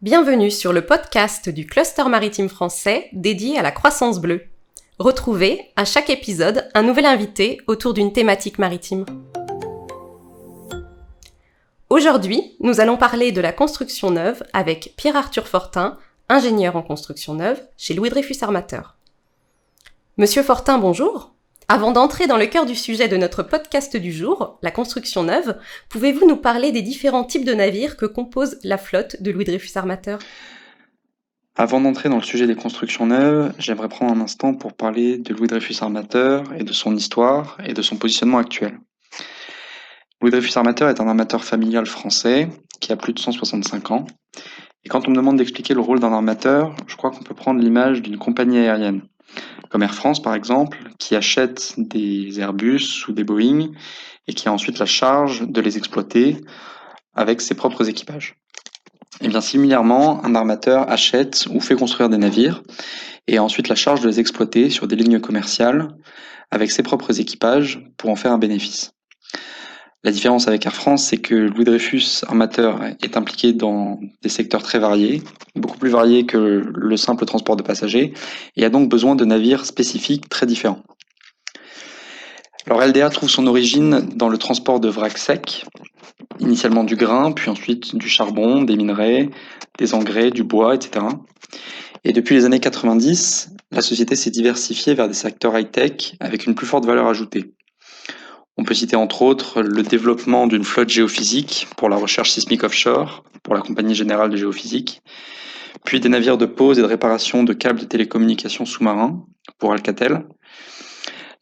Bienvenue sur le podcast du Cluster maritime français dédié à la croissance bleue. Retrouvez, à chaque épisode, un nouvel invité autour d'une thématique maritime. Aujourd'hui, nous allons parler de la construction neuve avec Pierre-Arthur Fortin, ingénieur en construction neuve chez Louis Dreyfus Armateur. Monsieur Fortin, bonjour. Avant d'entrer dans le cœur du sujet de notre podcast du jour, la construction neuve, pouvez-vous nous parler des différents types de navires que compose la flotte de Louis Dreyfus Armateur ? Avant d'entrer dans le sujet des constructions neuves, j'aimerais prendre un instant pour parler de Louis Dreyfus Armateur et de son histoire et de son positionnement actuel. Louis Dreyfus Armateur est un armateur familial français qui a plus de 165 ans. Et quand on me demande d'expliquer le rôle d'un armateur, je crois qu'on peut prendre l'image d'une compagnie aérienne, comme Air France par exemple, qui achète des Airbus ou des Boeing et qui a ensuite la charge de les exploiter avec ses propres équipages. Et bien similairement, un armateur achète ou fait construire des navires et a ensuite la charge de les exploiter sur des lignes commerciales avec ses propres équipages pour en faire un bénéfice. La différence avec Air France, c'est que Louis Dreyfus Armateur est impliqué dans des secteurs très variés, beaucoup plus variés que le simple transport de passagers, et a donc besoin de navires spécifiques très différents. Alors LDA trouve son origine dans le transport de vrac sec, initialement du grain, puis ensuite du charbon, des minerais, des engrais, du bois, etc. Et depuis les années 90, la société s'est diversifiée vers des secteurs high-tech avec une plus forte valeur ajoutée. On peut citer entre autres le développement d'une flotte géophysique pour la recherche sismique offshore, pour la Compagnie Générale de Géophysique, puis des navires de pose et de réparation de câbles de télécommunications sous-marins pour Alcatel,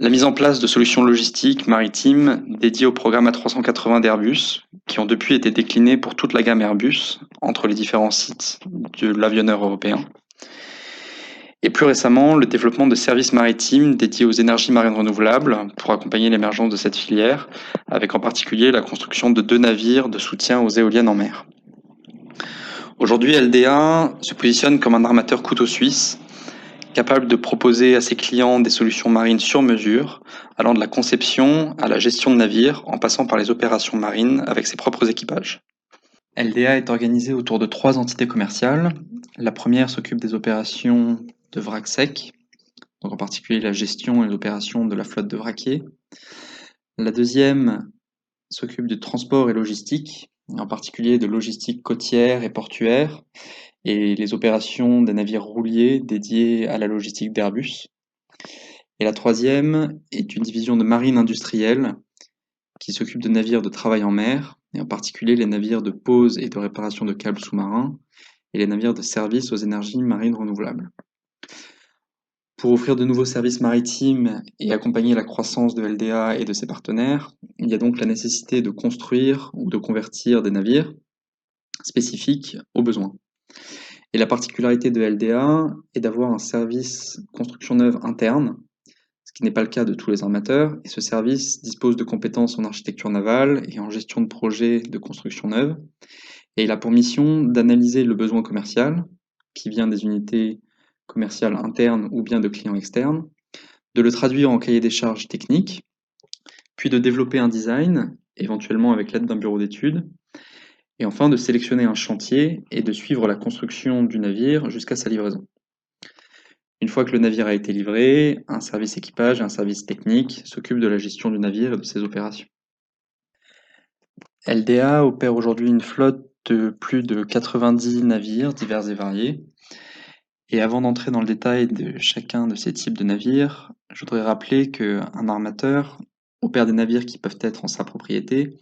la mise en place de solutions logistiques maritimes dédiées au programme A380 d'Airbus, qui ont depuis été déclinés pour toute la gamme Airbus entre les différents sites de l'avionneur européen. Et plus récemment, le développement de services maritimes dédiés aux énergies marines renouvelables pour accompagner l'émergence de cette filière, avec en particulier la construction de 2 navires de soutien aux éoliennes en mer. Aujourd'hui, LDA se positionne comme un armateur couteau suisse, capable de proposer à ses clients des solutions marines sur mesure, allant de la conception à la gestion de navires, en passant par les opérations marines avec ses propres équipages. LDA est organisée autour de 3 entités commerciales. La première s'occupe des opérations de vrac sec, donc en particulier la gestion et l'opération de la flotte de vraquiers. La deuxième s'occupe du transport et logistique, en particulier de logistique côtière et portuaire, et les opérations des navires rouliers dédiés à la logistique d'Airbus. Et la troisième est une division de marine industrielle qui s'occupe de navires de travail en mer, et en particulier les navires de pose et de réparation de câbles sous-marins, et les navires de service aux énergies marines renouvelables. Pour offrir de nouveaux services maritimes et accompagner la croissance de LDA et de ses partenaires, il y a donc la nécessité de construire ou de convertir des navires spécifiques aux besoins. Et la particularité de LDA est d'avoir un service construction neuve interne, ce qui n'est pas le cas de tous les armateurs, et ce service dispose de compétences en architecture navale et en gestion de projets de construction neuve, et il a pour mission d'analyser le besoin commercial, qui vient des unités commerciales internes ou bien de clients externes, de le traduire en cahier des charges techniques, puis de développer un design, éventuellement avec l'aide d'un bureau d'études, et enfin de sélectionner un chantier et de suivre la construction du navire jusqu'à sa livraison. Une fois que le navire a été livré, un service équipage et un service technique s'occupent de la gestion du navire et de ses opérations. LDA opère aujourd'hui une flotte de plus de 90 navires divers et variés. Et avant d'entrer dans le détail de chacun de ces types de navires, je voudrais rappeler qu'un armateur opère des navires qui peuvent être en sa propriété,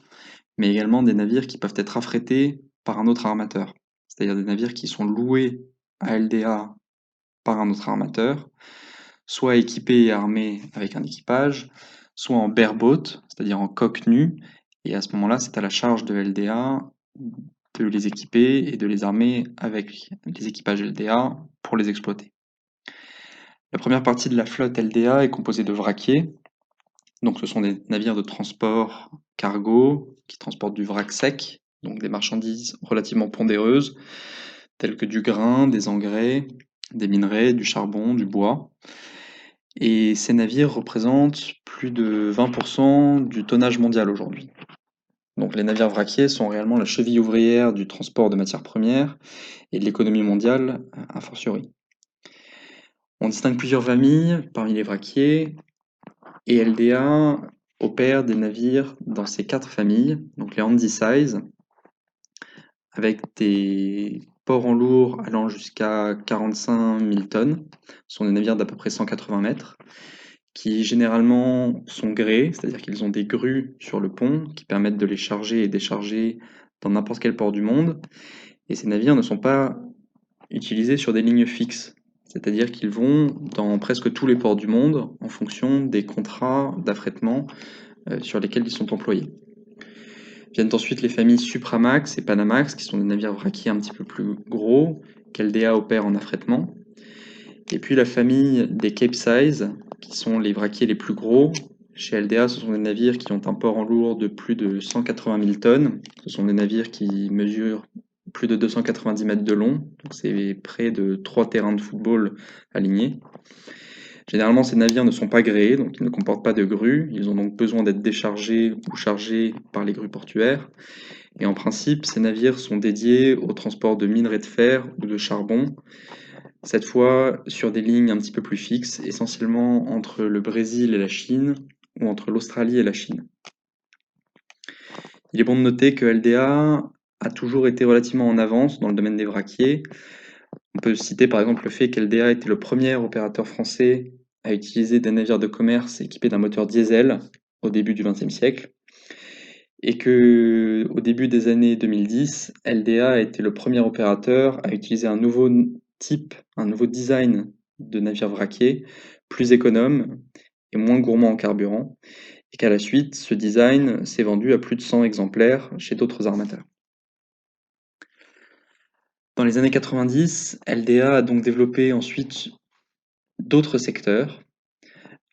mais également des navires qui peuvent être affrétés par un autre armateur, c'est-à-dire des navires qui sont loués à LDA par un autre armateur, soit équipés et armés avec un équipage, soit en bareboat, c'est-à-dire en coque nue, et à ce moment-là, c'est à la charge de LDA de les équiper et de les armer avec les équipages LDA pour les exploiter. La première partie de la flotte LDA est composée de vraquiers, donc ce sont des navires de transport cargo qui transportent du vrac sec, donc des marchandises relativement pondéreuses, telles que du grain, des engrais, des minerais, du charbon, du bois. Et ces navires représentent plus de 20% du tonnage mondial aujourd'hui. Donc les navires vraquiers sont réellement la cheville ouvrière du transport de matières premières et de l'économie mondiale, a fortiori. On distingue plusieurs familles parmi les vraquiers, et LDA opère des navires dans ces 4 familles, donc les handysize, avec des ports en lourd allant jusqu'à 45 000 tonnes. Ce sont des navires d'à peu près 180 mètres, qui généralement sont gréés, c'est-à-dire qu'ils ont des grues sur le pont qui permettent de les charger et décharger dans n'importe quel port du monde. Et ces navires ne sont pas utilisés sur des lignes fixes, c'est-à-dire qu'ils vont dans presque tous les ports du monde en fonction des contrats d'affrètement sur lesquels ils sont employés. Viennent ensuite les familles Supramax et Panamax, qui sont des navires vraquiers un petit peu plus gros, qu'LDA opère en affrètement. Et puis la famille des Capesize, qui sont les vraquiers les plus gros. Chez LDA, ce sont des navires qui ont un port en lourd de plus de 180 000 tonnes. Ce sont des navires qui mesurent plus de 290 mètres de long, donc c'est près de 3 terrains de football alignés. Généralement, ces navires ne sont pas gréés, donc ils ne comportent pas de grues. Ils ont donc besoin d'être déchargés ou chargés par les grues portuaires. Et en principe, ces navires sont dédiés au transport de minerais de fer ou de charbon, cette fois sur des lignes un petit peu plus fixes, essentiellement entre le Brésil et la Chine, ou entre l'Australie et la Chine. Il est bon de noter que LDA a toujours été relativement en avance dans le domaine des vraquiers. On peut citer par exemple le fait qu'LDA était le premier opérateur français à utiliser des navires de commerce équipés d'un moteur diesel au début du XXe siècle, et que au début des années 2010, LDA a été le premier opérateur à utiliser un nouveau design de navire vraquier, plus économe et moins gourmand en carburant, et qu'à la suite, ce design s'est vendu à plus de 100 exemplaires chez d'autres armateurs. Dans les années 90, LDA a donc développé ensuite d'autres secteurs,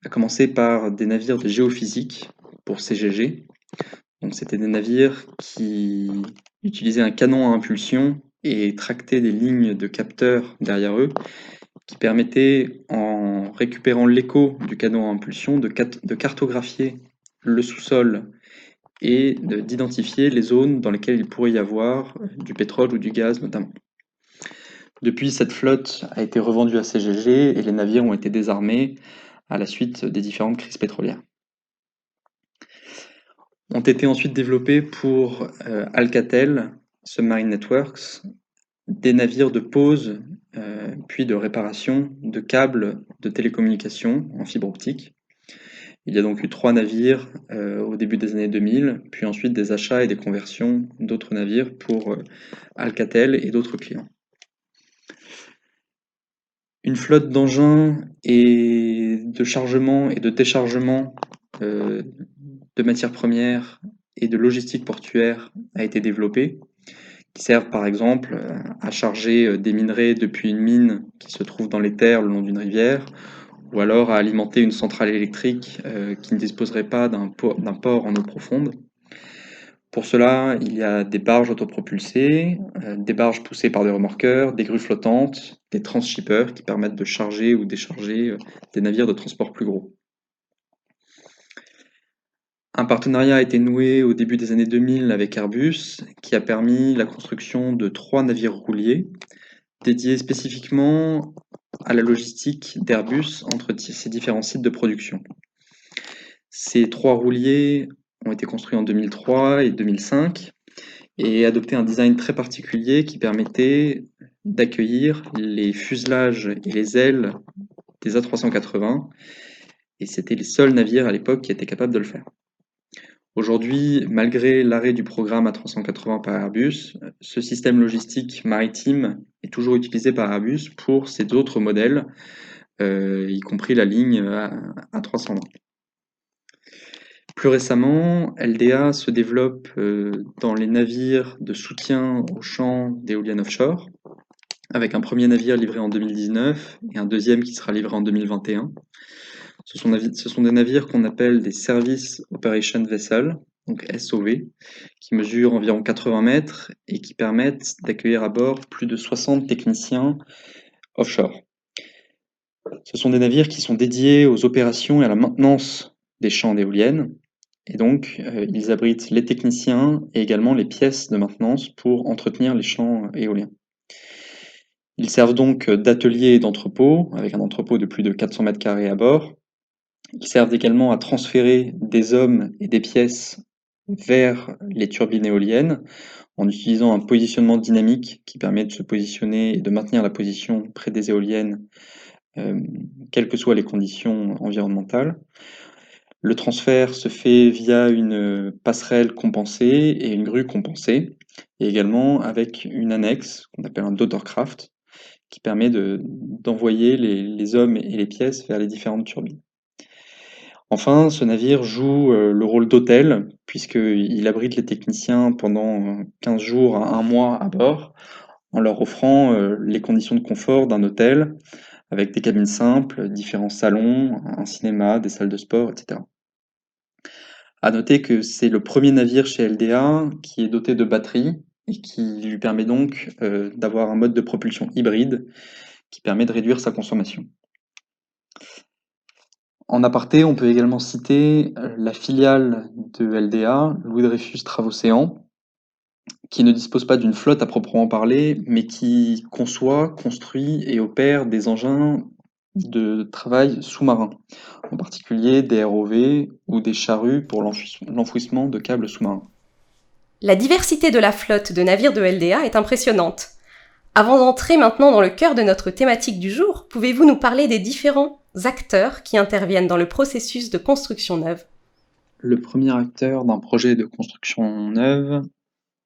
à commencer par des navires de géophysique pour CGG. Donc c'était des navires qui utilisaient un canon à impulsion et tractaient des lignes de capteurs derrière eux qui permettaient, en récupérant l'écho du canon à impulsion, de cartographier le sous-sol et d'identifier les zones dans lesquelles il pourrait y avoir du pétrole ou du gaz notamment. Depuis, cette flotte a été revendue à CGG et les navires ont été désarmés à la suite des différentes crises pétrolières. Ont été ensuite développés pour Alcatel Submarine Networks des navires de pose puis de réparation de câbles de télécommunications en fibre optique. Il y a donc eu 3 navires au début des années 2000, puis ensuite des achats et des conversions d'autres navires pour Alcatel et d'autres clients. Une flotte d'engins et de chargement et de déchargement de matières premières et de logistique portuaire a été développée, qui servent par exemple à charger des minerais depuis une mine qui se trouve dans les terres le long d'une rivière, ou alors à alimenter une centrale électrique qui ne disposerait pas d'un port en eau profonde. Pour cela, il y a des barges autopropulsées, des barges poussées par des remorqueurs, des grues flottantes, des transshippers qui permettent de charger ou décharger des navires de transport plus gros. Un partenariat a été noué au début des années 2000 avec Airbus, qui a permis la construction de 3 navires rouliers, dédiés spécifiquement à la logistique d'Airbus entre ces différents sites de production. Ces 3 rouliers ont été construits en 2003 et 2005 et adoptaient un design très particulier qui permettait d'accueillir les fuselages et les ailes des A380, et c'était les seuls navires à l'époque qui étaient capables de le faire. Aujourd'hui, malgré l'arrêt du programme A380 par Airbus, ce système logistique maritime est toujours utilisé par Airbus pour ses autres modèles, y compris la ligne A320. Plus récemment, LDA se développe dans les navires de soutien aux champs d'éoliennes offshore, avec un premier navire livré en 2019 et un deuxième qui sera livré en 2021. Ce sont des navires qu'on appelle des Service Operation Vessels, donc SOV, qui mesurent environ 80 mètres et qui permettent d'accueillir à bord plus de 60 techniciens offshore. Ce sont des navires qui sont dédiés aux opérations et à la maintenance des champs d'éoliennes, et donc ils abritent les techniciens et également les pièces de maintenance pour entretenir les champs éoliens. Ils servent donc d'atelier et d'entrepôt, avec un entrepôt de plus de 400 mètres carrés à bord. Ils servent également à transférer des hommes et des pièces vers les turbines éoliennes en utilisant un positionnement dynamique qui permet de se positionner et de maintenir la position près des éoliennes, quelles que soient les conditions environnementales. Le transfert se fait via une passerelle compensée et une grue compensée, et également avec une annexe qu'on appelle un daughtercraft, qui permet d'envoyer les hommes et les pièces vers les différentes turbines. Enfin, ce navire joue le rôle d'hôtel, puisqu'il abrite les techniciens pendant 15 jours à un mois à bord, en leur offrant les conditions de confort d'un hôtel, avec des cabines simples, différents salons, un cinéma, des salles de sport, etc. À noter que c'est le premier navire chez LDA qui est doté de batteries et qui lui permet donc d'avoir un mode de propulsion hybride qui permet de réduire sa consommation. En aparté, on peut également citer la filiale de LDA, Louis Dreyfus Travaux-Océan, qui ne dispose pas d'une flotte à proprement parler, mais qui conçoit, construit et opère des engins de travail sous-marins, en particulier des ROV ou des charrues pour l'enfouissement de câbles sous-marins. La diversité de la flotte de navires de LDA est impressionnante. Avant d'entrer maintenant dans le cœur de notre thématique du jour, pouvez-vous nous parler des différents acteurs qui interviennent dans le processus de construction neuve? Le premier acteur d'un projet de construction neuve,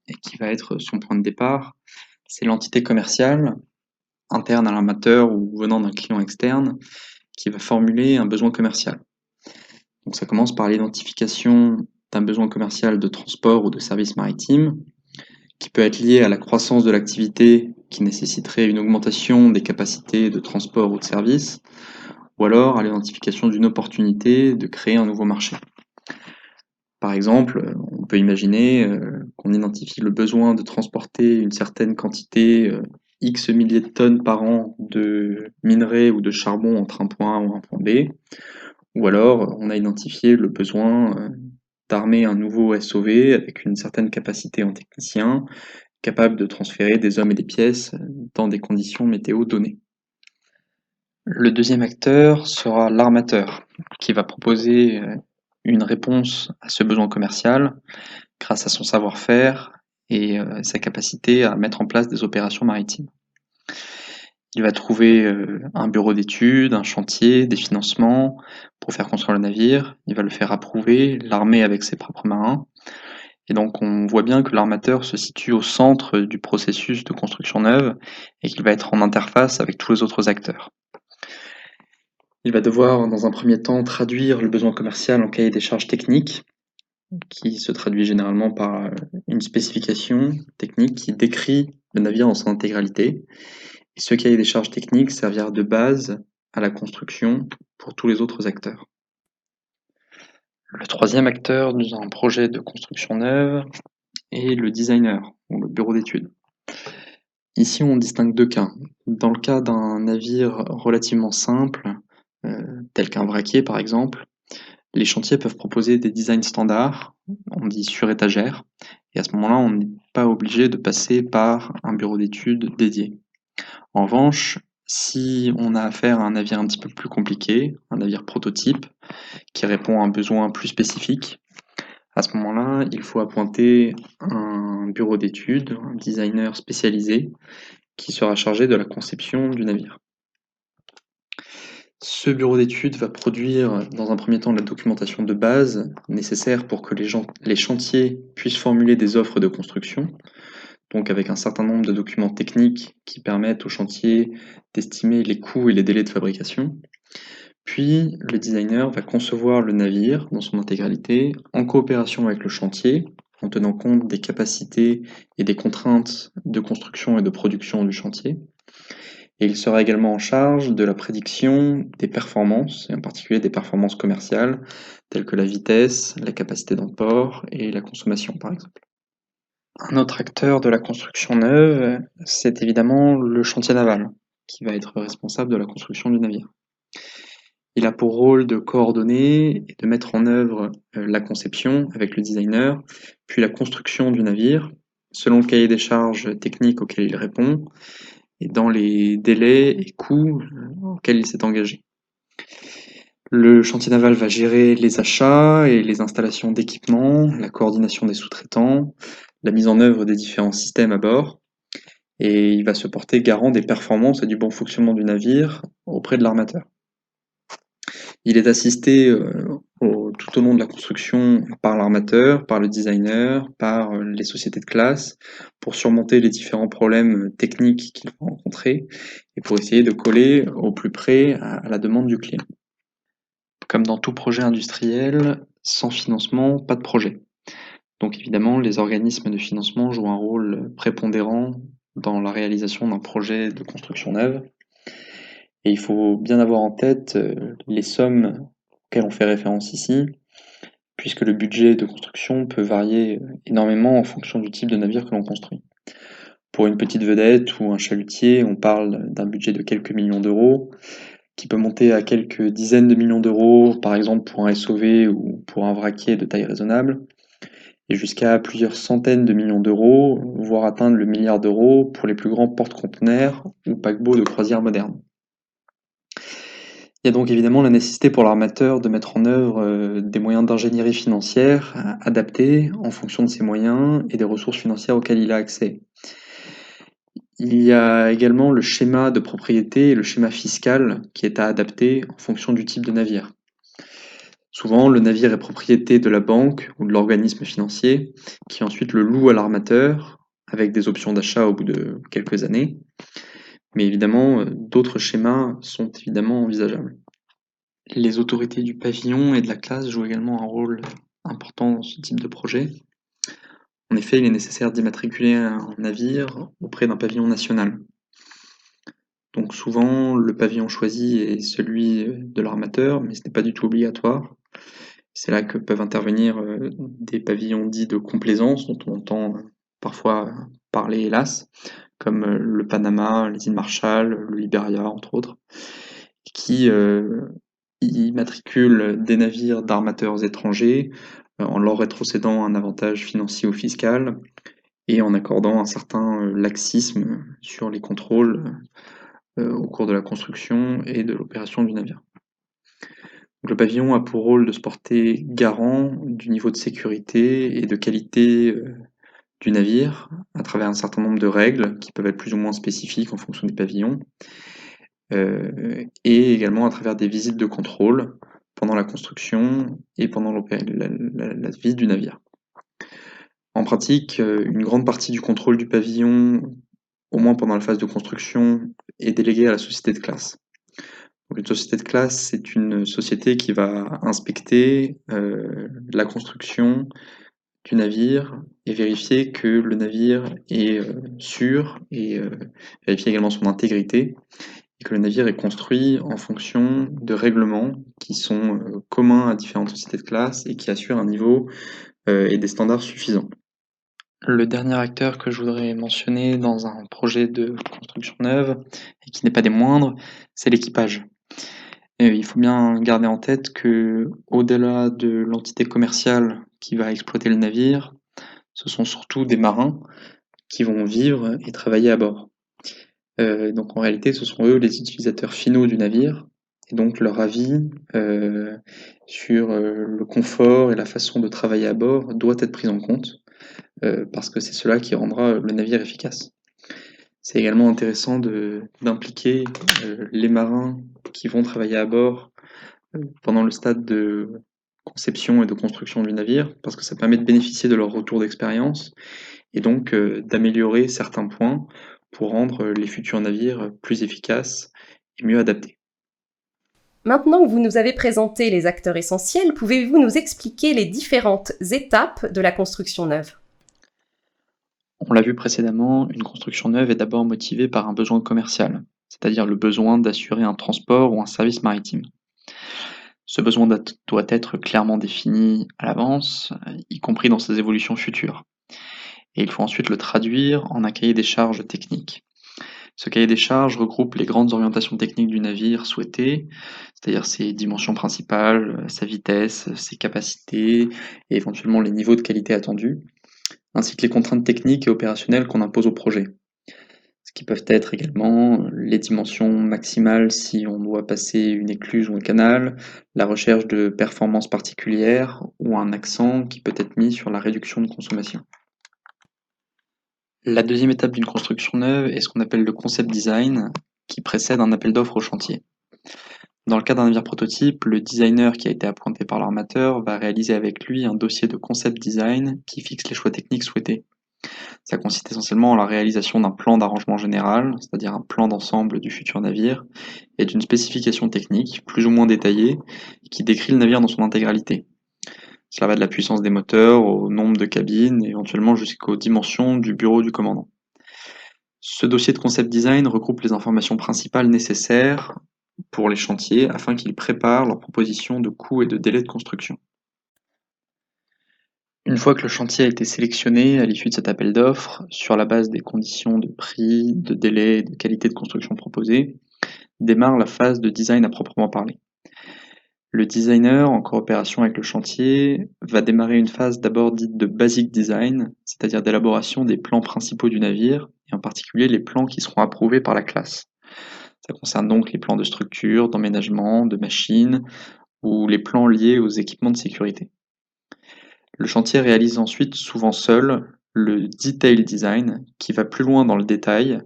et qui va être son point de départ, c'est l'entité commerciale, interne à l'armateur ou venant d'un client externe, qui va formuler un besoin commercial. Donc ça commence par l'identification d'un besoin commercial de transport ou de service maritime, qui peut être lié à la croissance de l'activité qui nécessiterait une augmentation des capacités de transport ou de service, ou alors à l'identification d'une opportunité de créer un nouveau marché. Par exemple, on peut imaginer qu'on identifie le besoin de transporter une certaine quantité, X milliers de tonnes par an de minerais ou de charbon entre un point A ou un point B, ou alors on a identifié le besoin d'armer un nouveau SOV avec une certaine capacité en technicien, capable de transférer des hommes et des pièces dans des conditions météo données. Le deuxième acteur sera l'armateur, qui va proposer une réponse à ce besoin commercial grâce à son savoir-faire et sa capacité à mettre en place des opérations maritimes. Il va trouver un bureau d'études, un chantier, des financements pour faire construire le navire. Il va le faire approuver, l'armer avec ses propres marins. Et donc on voit bien que l'armateur se situe au centre du processus de construction neuve et qu'il va être en interface avec tous les autres acteurs. Il va devoir, dans un premier temps, traduire le besoin commercial en cahier des charges techniques, qui se traduit généralement par une spécification technique qui décrit le navire en son intégralité. Et ce cahier des charges techniques servira de base à la construction pour tous les autres acteurs. Le troisième acteur dans un projet de construction neuve est le designer, ou le bureau d'études. Ici, on distingue deux cas. Dans le cas d'un navire relativement simple, tel qu'un vraquier par exemple, les chantiers peuvent proposer des designs standards, on dit sur étagère, et à ce moment-là, on n'est pas obligé de passer par un bureau d'études dédié. En revanche, si on a affaire à un navire un petit peu plus compliqué, un navire prototype, qui répond à un besoin plus spécifique, à ce moment-là, il faut appointer un bureau d'études, un designer spécialisé, qui sera chargé de la conception du navire. Ce bureau d'études va produire dans un premier temps la documentation de base nécessaire pour que les chantiers puissent formuler des offres de construction, donc avec un certain nombre de documents techniques qui permettent aux chantiers d'estimer les coûts et les délais de fabrication. Puis le designer va concevoir le navire dans son intégralité en coopération avec le chantier, en tenant compte des capacités et des contraintes de construction et de production du chantier. Et il sera également en charge de la prédiction des performances, et en particulier des performances commerciales, telles que la vitesse, la capacité d'emport et la consommation par exemple. Un autre acteur de la construction neuve, c'est évidemment le chantier naval, qui va être responsable de la construction du navire. Il a pour rôle de coordonner et de mettre en œuvre la conception avec le designer, puis la construction du navire, selon le cahier des charges techniques auquel il répond, et dans les délais et coûts auxquels il s'est engagé. Le chantier naval va gérer les achats et les installations d'équipements, la coordination des sous-traitants, la mise en œuvre des différents systèmes à bord, et il va se porter garant des performances et du bon fonctionnement du navire auprès de l'armateur. Il est assisté tout au long de la construction par l'armateur, par le designer, par les sociétés de classe, pour surmonter les différents problèmes techniques qu'ils vont rencontrer et pour essayer de coller au plus près à la demande du client. Comme dans tout projet industriel, sans financement, pas de projet. Donc évidemment, les organismes de financement jouent un rôle prépondérant dans la réalisation d'un projet de construction neuve. Et il faut bien avoir en tête les sommes auxquelles on fait référence ici, puisque le budget de construction peut varier énormément en fonction du type de navire que l'on construit. Pour une petite vedette ou un chalutier, on parle d'un budget de quelques millions d'euros, qui peut monter à quelques dizaines de millions d'euros, par exemple pour un SOV ou pour un vraquier de taille raisonnable, et jusqu'à plusieurs centaines de millions d'euros, voire atteindre le milliard d'euros pour les plus grands porte-conteneurs ou paquebots de croisière modernes. Il y a donc évidemment la nécessité pour l'armateur de mettre en œuvre des moyens d'ingénierie financière adaptés en fonction de ses moyens et des ressources financières auxquelles il a accès. Il y a également le schéma de propriété et le schéma fiscal qui est à adapter en fonction du type de navire. Souvent, le navire est propriété de la banque ou de l'organisme financier qui ensuite le loue à l'armateur avec des options d'achat au bout de quelques années. Mais évidemment, d'autres schémas sont évidemment envisageables. Les autorités du pavillon et de la classe jouent également un rôle important dans ce type de projet. En effet, il est nécessaire d'immatriculer un navire auprès d'un pavillon national. Donc souvent, le pavillon choisi est celui de l'armateur, mais ce n'est pas du tout obligatoire. C'est là que peuvent intervenir des pavillons dits de complaisance, dont on entend parfois parler, hélas, comme le Panama, les îles Marshall, le Liberia, entre autres, qui immatriculent des navires d'armateurs étrangers en leur rétrocédant un avantage financier ou fiscal et en accordant un certain laxisme sur les contrôles au cours de la construction et de l'opération du navire. Donc, le pavillon a pour rôle de se porter garant du niveau de sécurité et de qualité du navire à travers un certain nombre de règles qui peuvent être plus ou moins spécifiques en fonction des pavillons et également à travers des visites de contrôle pendant la construction et pendant la vie du navire. En pratique, une grande partie du contrôle du pavillon, au moins pendant la phase de construction, est déléguée à la société de classe. Donc une société de classe, c'est une société qui va inspecter la construction du navire et vérifier que le navire est sûr et vérifier également son intégrité et que le navire est construit en fonction de règlements qui sont communs à différentes sociétés de classe et qui assurent un niveau et des standards suffisants. Le dernier acteur que je voudrais mentionner dans un projet de construction neuve, et qui n'est pas des moindres, c'est l'équipage. Il faut bien garder en tête que, au-delà de l'entité commerciale qui va exploiter le navire, ce sont surtout des marins qui vont vivre et travailler à bord. Donc en réalité, ce sont eux les utilisateurs finaux du navire, et donc leur avis sur le confort et la façon de travailler à bord doit être pris en compte, parce que c'est cela qui rendra le navire efficace. C'est également intéressant d'impliquer les marins qui vont travailler à bord pendant le stade de conception et de construction du navire, parce que ça permet de bénéficier de leur retour d'expérience et donc d'améliorer certains points pour rendre les futurs navires plus efficaces et mieux adaptés. Maintenant que vous nous avez présenté les acteurs essentiels, pouvez-vous nous expliquer les différentes étapes de la construction neuve ? On l'a vu précédemment, une construction neuve est d'abord motivée par un besoin commercial, c'est-à-dire le besoin d'assurer un transport ou un service maritime. Ce besoin doit être clairement défini à l'avance, y compris dans ses évolutions futures. Et il faut ensuite le traduire en un cahier des charges techniques. Ce cahier des charges regroupe les grandes orientations techniques du navire souhaitées, c'est-à-dire ses dimensions principales, sa vitesse, ses capacités et éventuellement les niveaux de qualité attendus, ainsi que les contraintes techniques et opérationnelles qu'on impose au projet. Ce qui peuvent être également les dimensions maximales si on doit passer une écluse ou un canal, la recherche de performances particulières ou un accent qui peut être mis sur la réduction de consommation. La deuxième étape d'une construction neuve est ce qu'on appelle le concept design, qui précède un appel d'offres au chantier. Dans le cas d'un navire prototype, le designer qui a été appointé par l'armateur va réaliser avec lui un dossier de concept design qui fixe les choix techniques souhaités. Ça consiste essentiellement en la réalisation d'un plan d'arrangement général, c'est-à-dire un plan d'ensemble du futur navire, et d'une spécification technique, plus ou moins détaillée, qui décrit le navire dans son intégralité. Cela va de la puissance des moteurs au nombre de cabines et éventuellement jusqu'aux dimensions du bureau du commandant. Ce dossier de concept design regroupe les informations principales nécessaires pour les chantiers afin qu'ils préparent leurs propositions de coûts et de délais de construction. Une fois que le chantier a été sélectionné à l'issue de cet appel d'offres, sur la base des conditions de prix, de délai et de qualité de construction proposées, démarre la phase de design à proprement parler. Le designer, en coopération avec le chantier, va démarrer une phase d'abord dite de basic design, c'est-à-dire d'élaboration des plans principaux du navire, et en particulier les plans qui seront approuvés par la classe. Ça concerne donc les plans de structure, d'emménagement, de machines, ou les plans liés aux équipements de sécurité. Le chantier réalise ensuite, souvent seul, le detail design, qui va plus loin dans le détail.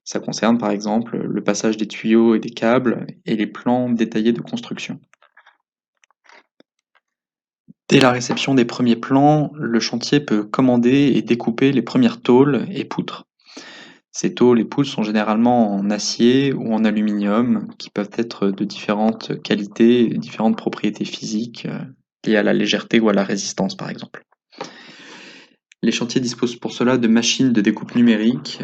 Ça concerne par exemple le passage des tuyaux et des câbles, et les plans détaillés de construction. Dès la réception des premiers plans, le chantier peut commander et découper les premières tôles et poutres. Ces tôles et poutres sont généralement en acier ou en aluminium, qui peuvent être de différentes qualités et différentes propriétés physiques, liées à la légèreté ou à la résistance par exemple. Les chantiers disposent pour cela de machines de découpe numérique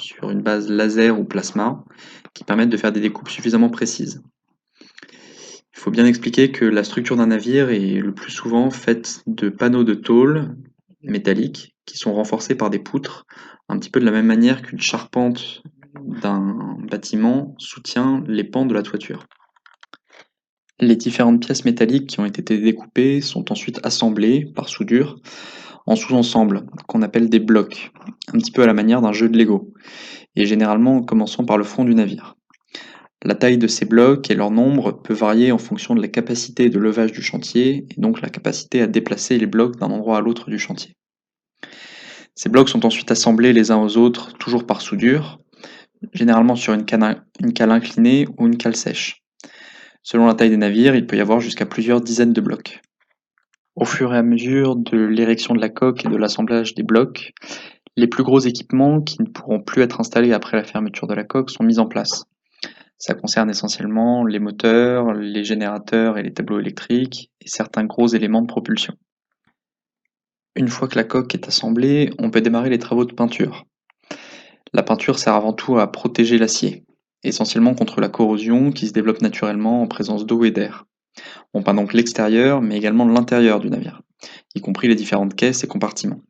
sur une base laser ou plasma, qui permettent de faire des découpes suffisamment précises. Il faut bien expliquer que la structure d'un navire est le plus souvent faite de panneaux de tôle métalliques qui sont renforcés par des poutres, un petit peu de la même manière qu'une charpente d'un bâtiment soutient les pans de la toiture. Les différentes pièces métalliques qui ont été découpées sont ensuite assemblées par soudure en sous-ensembles qu'on appelle des blocs, un petit peu à la manière d'un jeu de Lego, et généralement en commençant par le fond du navire. La taille de ces blocs et leur nombre peut varier en fonction de la capacité de levage du chantier et donc la capacité à déplacer les blocs d'un endroit à l'autre du chantier. Ces blocs sont ensuite assemblés les uns aux autres, toujours par soudure, généralement sur une cale inclinée ou une cale sèche. Selon la taille des navires, il peut y avoir jusqu'à plusieurs dizaines de blocs. Au fur et à mesure de l'érection de la coque et de l'assemblage des blocs, les plus gros équipements qui ne pourront plus être installés après la fermeture de la coque sont mis en place. Ça concerne essentiellement les moteurs, les générateurs et les tableaux électriques et certains gros éléments de propulsion. Une fois que la coque est assemblée, on peut démarrer les travaux de peinture. La peinture sert avant tout à protéger l'acier, essentiellement contre la corrosion qui se développe naturellement en présence d'eau et d'air. On peint donc l'extérieur, mais également l'intérieur du navire, y compris les différentes caisses et compartiments.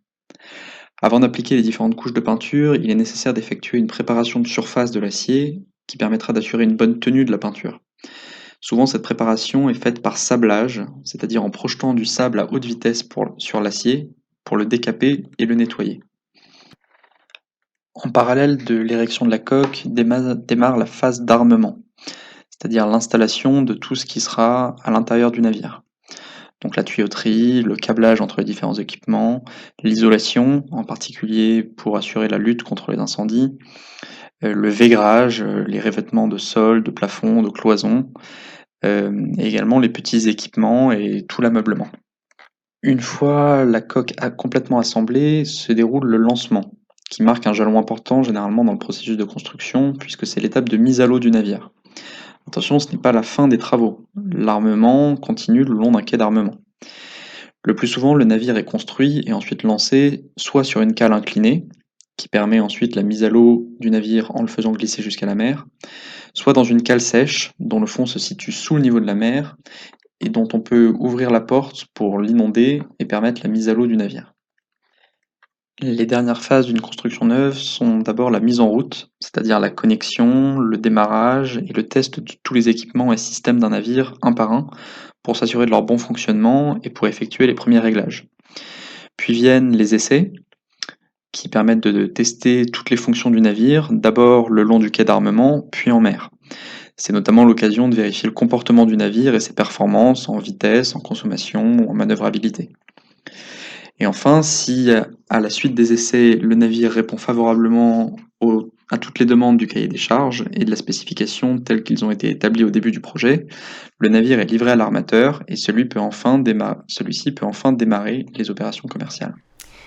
Avant d'appliquer les différentes couches de peinture, il est nécessaire d'effectuer une préparation de surface de l'acier qui permettra d'assurer une bonne tenue de la peinture. Souvent, cette préparation est faite par sablage, c'est-à-dire en projetant du sable à haute vitesse sur l'acier pour le décaper et le nettoyer. En parallèle de l'érection de la coque démarre la phase d'armement, c'est-à-dire l'installation de tout ce qui sera à l'intérieur du navire. Donc la tuyauterie, le câblage entre les différents équipements, l'isolation, en particulier pour assurer la lutte contre les incendies, le vaigrage, les revêtements de sol, de plafond, de cloisons, et également les petits équipements et tout l'ameublement. Une fois la coque complètement assemblée, se déroule le lancement, qui marque un jalon important généralement dans le processus de construction, puisque c'est l'étape de mise à l'eau du navire. Attention, ce n'est pas la fin des travaux. L'armement continue le long d'un quai d'armement. Le plus souvent, le navire est construit et ensuite lancé soit sur une cale inclinée, qui permet ensuite la mise à l'eau du navire en le faisant glisser jusqu'à la mer, soit dans une cale sèche, dont le fond se situe sous le niveau de la mer, et dont on peut ouvrir la porte pour l'inonder et permettre la mise à l'eau du navire. Les dernières phases d'une construction neuve sont d'abord la mise en route, c'est-à-dire la connexion, le démarrage et le test de tous les équipements et systèmes d'un navire un par un pour s'assurer de leur bon fonctionnement et pour effectuer les premiers réglages. Puis viennent les essais qui permettent de tester toutes les fonctions du navire, d'abord le long du quai d'armement, puis en mer. C'est notamment l'occasion de vérifier le comportement du navire et ses performances en vitesse, en consommation ou en manœuvrabilité. Et enfin, si à la suite des essais, le navire répond favorablement à toutes les demandes du cahier des charges et de la spécification telles qu'ils ont été établis au début du projet, le navire est livré à l'armateur et celui-ci peut enfin démarrer les opérations commerciales.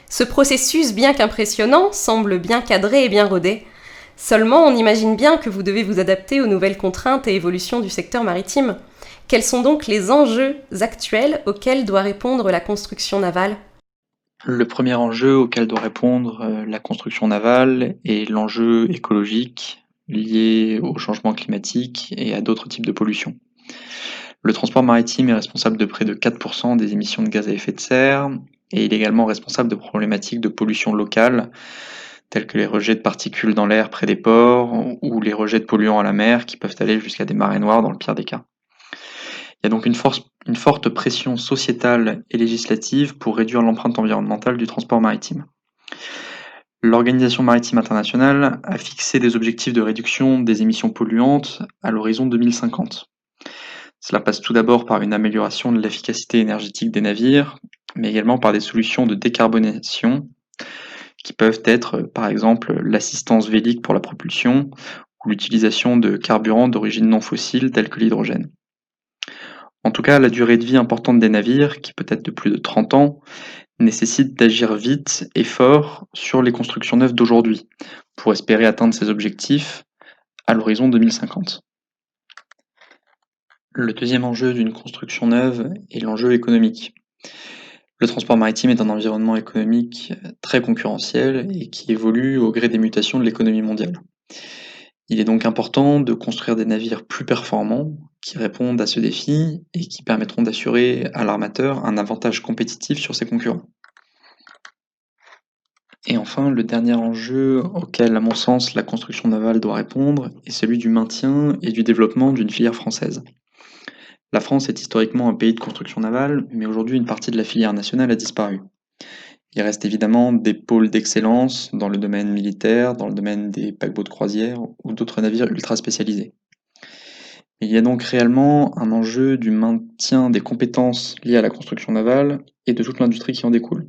Ce processus, bien qu'impressionnant, semble bien cadré et bien rodé. Seulement, on imagine bien que vous devez vous adapter aux nouvelles contraintes et évolutions du secteur maritime. Quels sont donc les enjeux actuels auxquels doit répondre la construction navale ? Le premier enjeu auquel doit répondre la construction navale est l'enjeu écologique lié au changement climatique et à d'autres types de pollution. Le transport maritime est responsable de près de 4% des émissions de gaz à effet de serre et il est également responsable de problématiques de pollution locale telles que les rejets de particules dans l'air près des ports ou les rejets de polluants à la mer qui peuvent aller jusqu'à des marées noires dans le pire des cas. Il y a donc une forte pression sociétale et législative pour réduire l'empreinte environnementale du transport maritime. L'Organisation maritime internationale a fixé des objectifs de réduction des émissions polluantes à l'horizon 2050. Cela passe tout d'abord par une amélioration de l'efficacité énergétique des navires, mais également par des solutions de décarbonation qui peuvent être, par exemple, l'assistance vélique pour la propulsion ou l'utilisation de carburants d'origine non fossile tels que l'hydrogène. En tout cas, la durée de vie importante des navires, qui peut être de plus de 30 ans, nécessite d'agir vite et fort sur les constructions neuves d'aujourd'hui pour espérer atteindre ces objectifs à l'horizon 2050. Le deuxième enjeu d'une construction neuve est l'enjeu économique. Le transport maritime est un environnement économique très concurrentiel et qui évolue au gré des mutations de l'économie mondiale. Il est donc important de construire des navires plus performants qui répondent à ce défi et qui permettront d'assurer à l'armateur un avantage compétitif sur ses concurrents. Et enfin, le dernier enjeu auquel, à mon sens, la construction navale doit répondre est celui du maintien et du développement d'une filière française. La France est historiquement un pays de construction navale, mais aujourd'hui une partie de la filière nationale a disparu. Il reste évidemment des pôles d'excellence dans le domaine militaire, dans le domaine des paquebots de croisière ou d'autres navires ultra spécialisés. Il y a donc réellement un enjeu du maintien des compétences liées à la construction navale et de toute l'industrie qui en découle.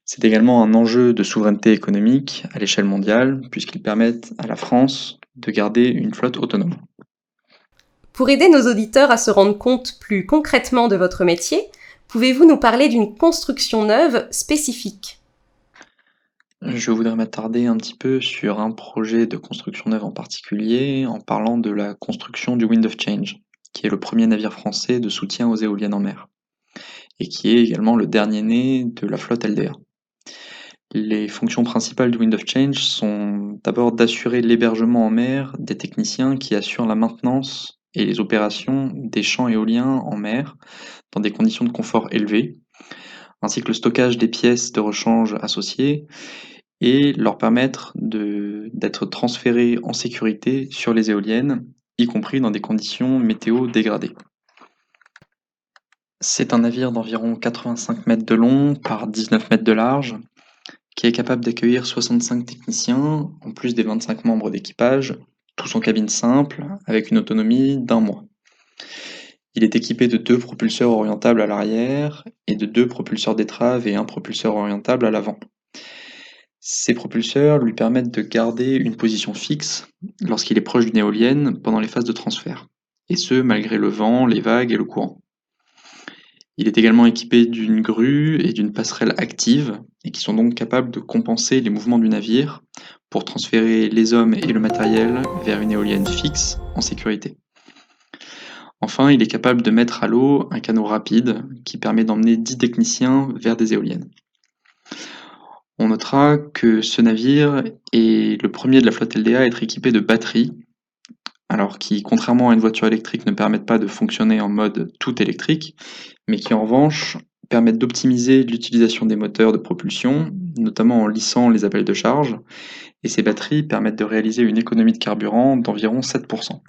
C'est également un enjeu de souveraineté économique à l'échelle mondiale, puisqu'ils permettent à la France de garder une flotte autonome. Pour aider nos auditeurs à se rendre compte plus concrètement de votre métier, pouvez-vous nous parler d'une construction neuve spécifique ? Je voudrais m'attarder un petit peu sur un projet de construction neuve en particulier, en parlant de la construction du Wind of Change, qui est le premier navire français de soutien aux éoliennes en mer, et qui est également le dernier né de la flotte LDA. Les fonctions principales du Wind of Change sont d'abord d'assurer l'hébergement en mer des techniciens qui assurent la maintenance et les opérations des champs éoliens en mer dans des conditions de confort élevées, ainsi que le stockage des pièces de rechange associées et leur permettre d'être transférés en sécurité sur les éoliennes, y compris dans des conditions météo dégradées. C'est un navire d'environ 85 mètres de long par 19 mètres de large, qui est capable d'accueillir 65 techniciens, en plus des 25 membres d'équipage, tous en cabine simple, avec une autonomie d'1 mois. Il est équipé de 2 propulseurs orientables à l'arrière et de 2 propulseurs d'étrave et un propulseur orientable à l'avant. Ces propulseurs lui permettent de garder une position fixe lorsqu'il est proche d'une éolienne pendant les phases de transfert, et ce malgré le vent, les vagues et le courant. Il est également équipé d'une grue et d'une passerelle active, et qui sont donc capables de compenser les mouvements du navire pour transférer les hommes et le matériel vers une éolienne fixe en sécurité. Enfin, il est capable de mettre à l'eau un canot rapide qui permet d'emmener 10 techniciens vers des éoliennes. On notera que ce navire est le premier de la flotte LDA à être équipé de batteries, alors qui, contrairement à une voiture électrique, ne permettent pas de fonctionner en mode tout électrique, mais qui en revanche permettent d'optimiser l'utilisation des moteurs de propulsion, notamment en lissant les appels de charge, et ces batteries permettent de réaliser une économie de carburant d'environ 7%.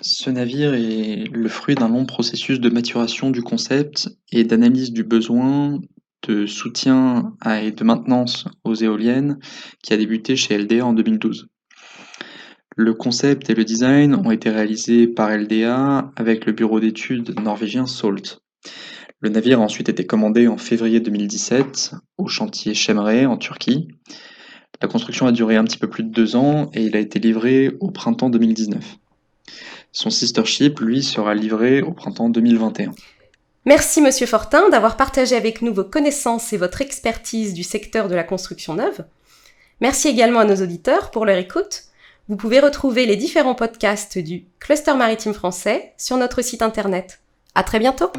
Ce navire est le fruit d'un long processus de maturation du concept et d'analyse du besoin de soutien et de maintenance aux éoliennes qui a débuté chez LDA en 2012. Le concept et le design ont été réalisés par LDA avec le bureau d'études norvégien SALT. Le navire a ensuite été commandé en février 2017 au chantier Cemre en Turquie. La construction a duré un petit peu plus de 2 ans et il a été livré au printemps 2019. Son sister ship, lui, sera livré au printemps 2021. Merci Monsieur Fortin d'avoir partagé avec nous vos connaissances et votre expertise du secteur de la construction neuve. Merci également à nos auditeurs pour leur écoute. Vous pouvez retrouver les différents podcasts du Cluster Maritime Français sur notre site internet. À très bientôt!